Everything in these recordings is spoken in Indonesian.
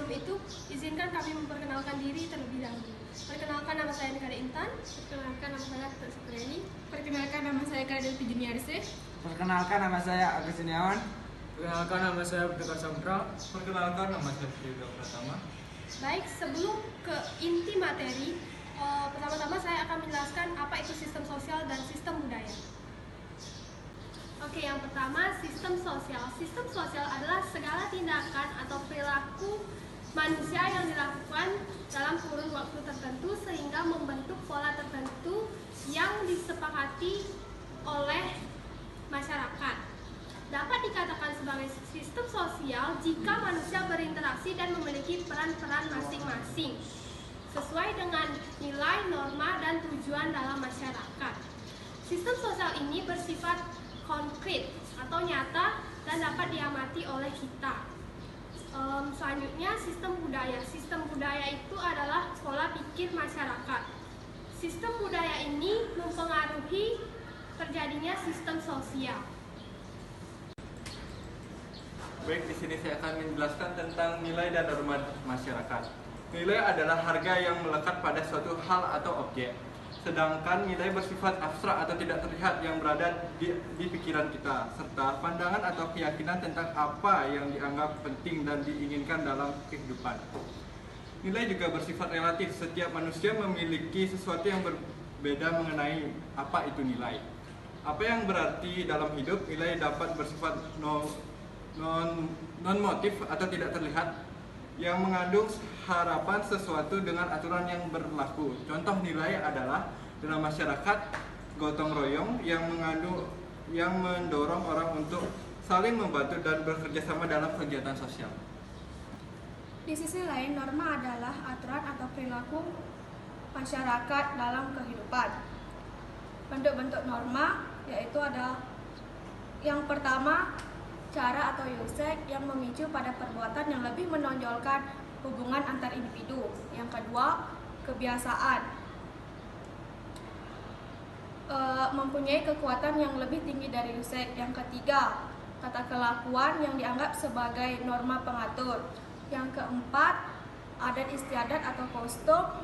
Sebelum itu, izinkan kami memperkenalkan diri terlebih dahulu. Perkenalkan, nama saya Nikade Intan. Perkenalkan, nama saya Dr. Supriyani. Perkenalkan, nama saya Kadelvi Juniarse. Perkenalkan, nama saya Agus Siniawan. Perkenalkan, nama saya Budha Samtra. Perkenalkan, nama saya Yuda Pratama. Baik, sebelum ke inti materi, pertama-tama saya akan menjelaskan apa itu sistem sosial dan sistem budaya. Oke, yang pertama, sistem sosial. Sistem sosial adalah segala tindakan atau perilaku manusia yang dilakukan dalam kurun waktu tertentu sehingga membentuk pola tertentu yang disepakati oleh masyarakat. Dapat dikatakan sebagai sistem sosial jika manusia berinteraksi dan memiliki peran-peran masing-masing sesuai dengan nilai, norma, dan tujuan dalam masyarakat. Sistem sosial ini bersifat konkret atau nyata dan dapat diamati oleh kita. Selanjutnya, sistem budaya. Sistem budaya itu adalah pola pikir masyarakat. Sistem budaya ini mempengaruhi terjadinya sistem sosial. Baik, di sini saya akan menjelaskan tentang nilai dan norma masyarakat. Nilai adalah harga yang melekat pada suatu hal atau objek. Sedangkan nilai bersifat abstrak atau tidak terlihat yang berada di pikiran kita, serta pandangan atau keyakinan tentang apa yang dianggap penting dan diinginkan dalam kehidupan. Nilai juga bersifat relatif, setiap manusia memiliki sesuatu yang berbeda mengenai apa itu nilai. Apa yang berarti dalam hidup, nilai dapat bersifat non-motif atau tidak terlihat, yang mengandung harapan sesuatu dengan aturan yang berlaku. Contoh nilai adalah dalam masyarakat gotong royong yang mendorong orang untuk saling membantu dan bekerja sama dalam kegiatan sosial. Di sisi lain, norma adalah aturan atau perilaku masyarakat dalam kehidupan. Bentuk-bentuk norma yaitu ada yang pertama, cara atau usage yang memicu pada perbuatan yang lebih menonjolkan hubungan antar individu. Yang kedua, kebiasaan mempunyai kekuatan yang lebih tinggi dari usage. Yang ketiga, tata kelakuan yang dianggap sebagai norma pengatur. Yang keempat, adat istiadat atau kostum,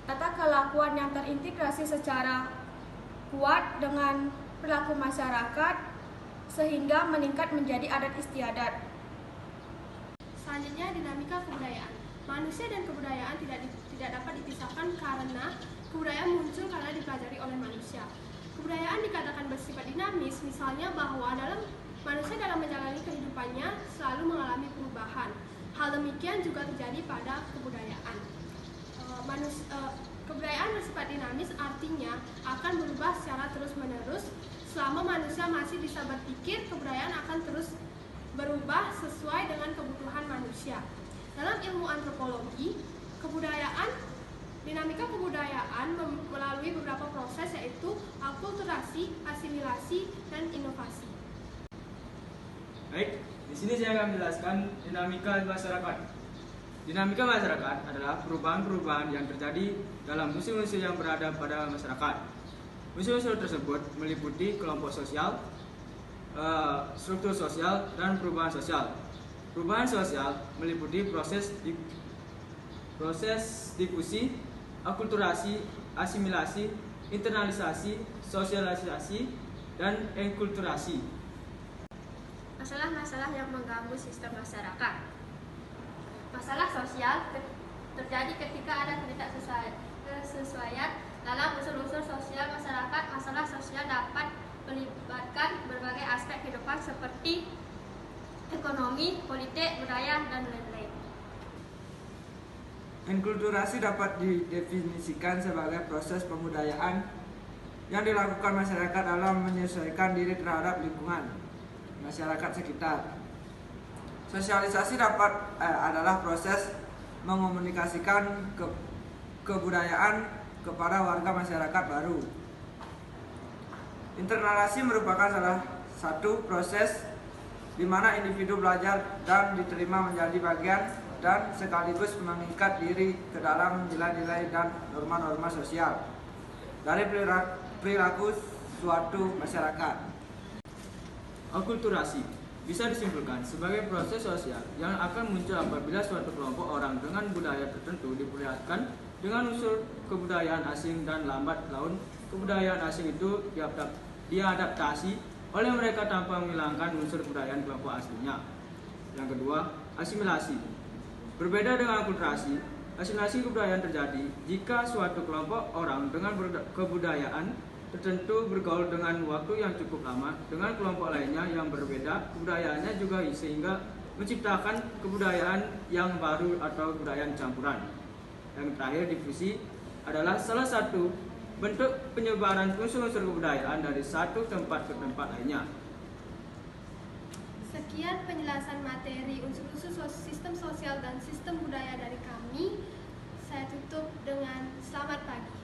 tata kelakuan yang terintegrasi secara kuat dengan perilaku masyarakat sehingga meningkat menjadi adat istiadat. Selanjutnya, dinamika kebudayaan. Manusia dan kebudayaan tidak dapat dipisahkan karena kebudayaan muncul karena dipelajari oleh manusia. Kebudayaan dikatakan bersifat dinamis, misalnya bahwa manusia dalam menjalani kehidupannya selalu mengalami perubahan. Hal demikian juga terjadi pada kebudayaan. Kebudayaan bersifat dinamis artinya akan berubah secara terus-menerus. Selama manusia masih bisa berpikir, kebudayaan akan terus berubah sesuai dengan kebutuhan manusia. Dalam ilmu antropologi, dinamika kebudayaan melalui beberapa proses, yaitu akulturasi, asimilasi, dan inovasi. Baik, di sini saya akan menjelaskan dinamika masyarakat. Dinamika masyarakat adalah perubahan-perubahan yang terjadi dalam unsur-unsur yang berada pada masyarakat. Unsur-unsur tersebut meliputi kelompok sosial, struktur sosial, dan perubahan sosial. Perubahan sosial meliputi proses difusi, akulturasi, asimilasi, internalisasi, sosialisasi, dan enkulturasi. Masalah-masalah yang mengganggu sistem masyarakat. Masalah sosial terjadi ketika ada ketidaksesuaian dalam unsur-unsur sosial masyarakat. Masalah sosial dapat melibatkan berbagai aspek kehidupan seperti ekonomi, politik, budaya, dan lain-lain. Enkulturasi dapat didefinisikan sebagai proses pembudayaan yang dilakukan masyarakat dalam menyesuaikan diri terhadap lingkungan masyarakat sekitar. Sosialisasi adalah proses mengomunikasikan kebudayaan kepada warga masyarakat baru. Internalisasi merupakan salah satu proses di mana individu belajar dan diterima menjadi bagian dan sekaligus mengikat diri ke dalam nilai-nilai dan norma-norma sosial dari perilaku suatu masyarakat. Akulturasi bisa disimpulkan sebagai proses sosial yang akan muncul apabila suatu kelompok orang dengan budaya tertentu diperlihatkan dengan unsur kebudayaan asing dan lambat laun kebudayaan asing itu diadaptasi oleh mereka tanpa menghilangkan unsur kebudayaan kelompok aslinya. Yang kedua, asimilasi. Berbeda dengan akulturasi, asimilasi kebudayaan terjadi jika suatu kelompok orang dengan kebudayaan tertentu bergaul dengan waktu yang cukup lama dengan kelompok lainnya yang berbeda kebudayaannya juga sehingga menciptakan kebudayaan yang baru atau kebudayaan campuran. Yang terakhir, difusi adalah salah satu bentuk penyebaran unsur-unsur kebudayaan dari satu tempat ke tempat lainnya. Sekian penjelasan materi unsur-unsur sistem sosial dan sistem budaya dari kami. Saya tutup dengan selamat pagi.